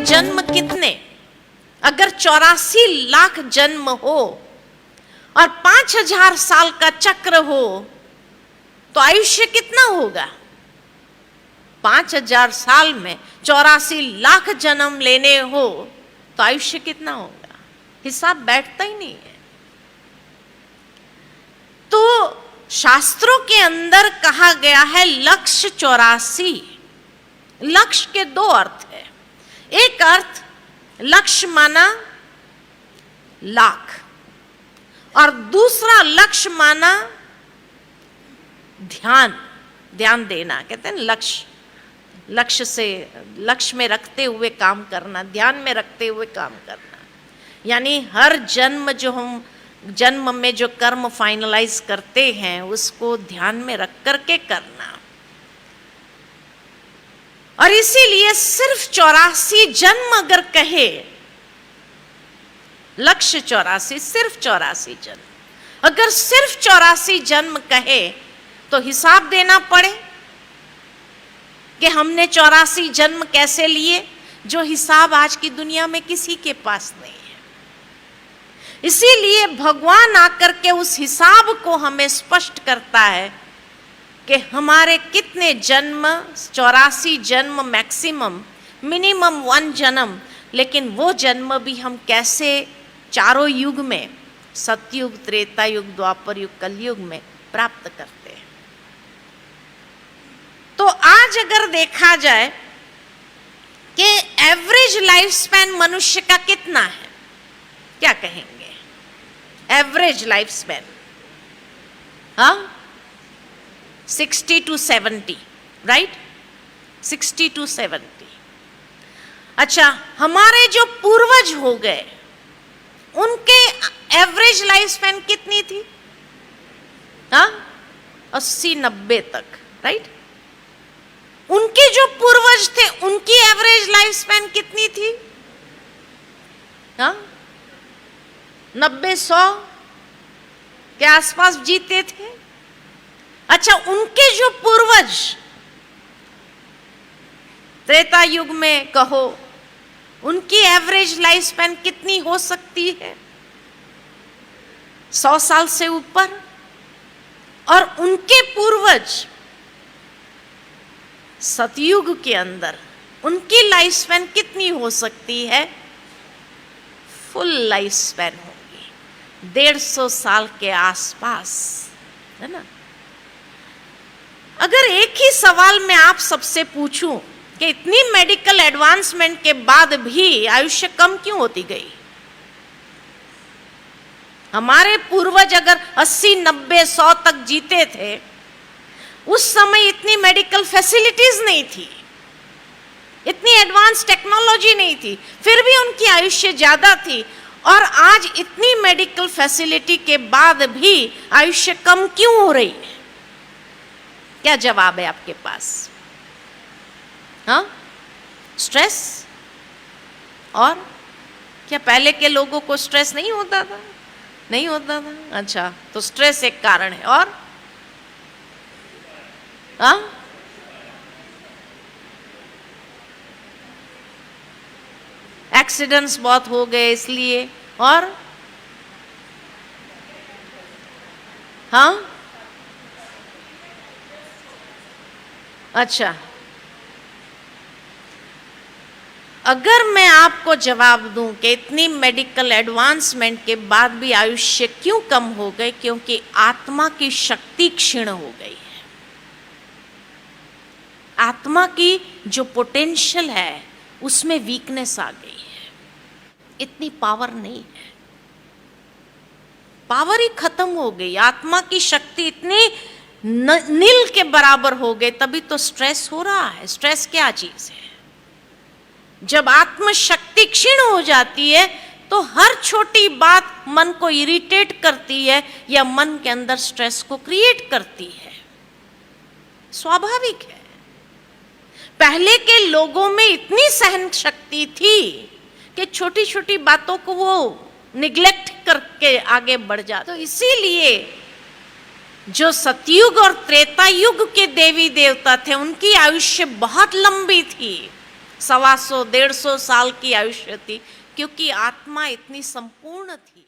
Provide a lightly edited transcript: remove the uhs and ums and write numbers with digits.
जन्म कितने? अगर 84 लाख जन्म हो और 5000 साल का चक्र हो तो आयुष्य कितना होगा? 5000 साल में 84 लाख जन्म लेने हो तो आयुष्य कितना होगा? हिसाब बैठता ही नहीं है। तो शास्त्रों के अंदर कहा गया है लक्ष्य 84। लक्ष्य के दो अर्थ है। एक अर्थ लक्ष्य माना लाख और दूसरा लक्ष्य माना ध्यान, ध्यान देना। कहते हैं लक्ष्य से, लक्ष्य में रखते हुए काम करना, ध्यान में रखते हुए काम करना। यानी हर जन्म जो हम जन्म में जो कर्म फाइनलाइज करते हैं उसको ध्यान में रख करके करना। और इसीलिए सिर्फ 84 जन्म अगर कहे, लक्ष्य 84, सिर्फ 84 जन्म, अगर सिर्फ 84 जन्म कहे तो हिसाब देना पड़े कि हमने 84 जन्म कैसे लिए, जो हिसाब आज की दुनिया में किसी के पास नहीं है। इसीलिए भगवान आकर के उस हिसाब को हमें स्पष्ट करता है कि हमारे कितने जन्म, 84 जन्म मैक्सिमम, मिनिमम 1 जन्म, लेकिन वो जन्म भी हम कैसे चारों युग में, सतयुग, त्रेता युग, द्वापर युग, कलयुग में प्राप्त करते हैं। तो आज अगर देखा जाए कि एवरेज लाइफ स्पैन मनुष्य का कितना है, क्या कहेंगे? Average life span 60 to 70, right? 60 to 70। अच्छा, हमारे जो पूर्वज हो गए उनके एवरेज लाइफ स्पैन कितनी थी? 80-90 तक, राइट? उनके जो पूर्वज थे उनकी एवरेज लाइफ स्पैन कितनी थी? 90-100 के आसपास जीते थे। अच्छा, उनके जो पूर्वज त्रेता युग में कहो, उनकी एवरेज लाइफ स्पैन कितनी हो सकती है? 100 साल से ऊपर। और उनके पूर्वज सतयुग के अंदर उनकी लाइफ स्पैन कितनी हो सकती है? फुल लाइफ स्पैन होगी 150 साल के आसपास, है ना? अगर एक ही सवाल मैं आप सबसे पूछूं कि इतनी मेडिकल एडवांसमेंट के बाद भी आयुष्य कम क्यों होती गई? हमारे पूर्वज अगर 80-90-100 तक जीते थे, उस समय इतनी मेडिकल फैसिलिटीज नहीं थी, इतनी एडवांस टेक्नोलॉजी नहीं थी, फिर भी उनकी आयुष्य ज्यादा थी। और आज इतनी मेडिकल फैसिलिटी के बाद भी आयुष्य कम क्यों हो रही है? क्या जवाब है आपके पास? स्ट्रेस? और क्या पहले के लोगों को स्ट्रेस नहीं होता था? नहीं होता था। अच्छा, तो स्ट्रेस एक कारण है। और एक्सीडेंट्स बहुत हो गए इसलिए। और अच्छा, अगर मैं आपको जवाब दूं कि इतनी मेडिकल एडवांसमेंट के बाद भी आयुष्य क्यों कम हो गए, क्योंकि आत्मा की शक्ति क्षीण हो गई है। आत्मा की जो पोटेंशियल है उसमें वीकनेस आ गई है, इतनी पावर नहीं है, पावर ही खत्म हो गई। आत्मा की शक्ति इतनी नील के बराबर हो गए, तभी तो स्ट्रेस हो रहा है। स्ट्रेस क्या चीज है? जब आत्म शक्ति क्षीण हो जाती है तो हर छोटी बात मन को इरिटेट करती है या मन के अंदर स्ट्रेस को क्रिएट करती है। स्वाभाविक है। पहले के लोगों में इतनी सहन शक्ति थी कि छोटी छोटी बातों को वो निग्लेक्ट करके आगे बढ़ जाते। तो इसीलिए जो सतयुग और त्रेता युग के देवी देवता थे उनकी आयुष्य बहुत लंबी थी, 125 150 साल की आयुष्य थी, क्योंकि आत्मा इतनी संपूर्ण थी।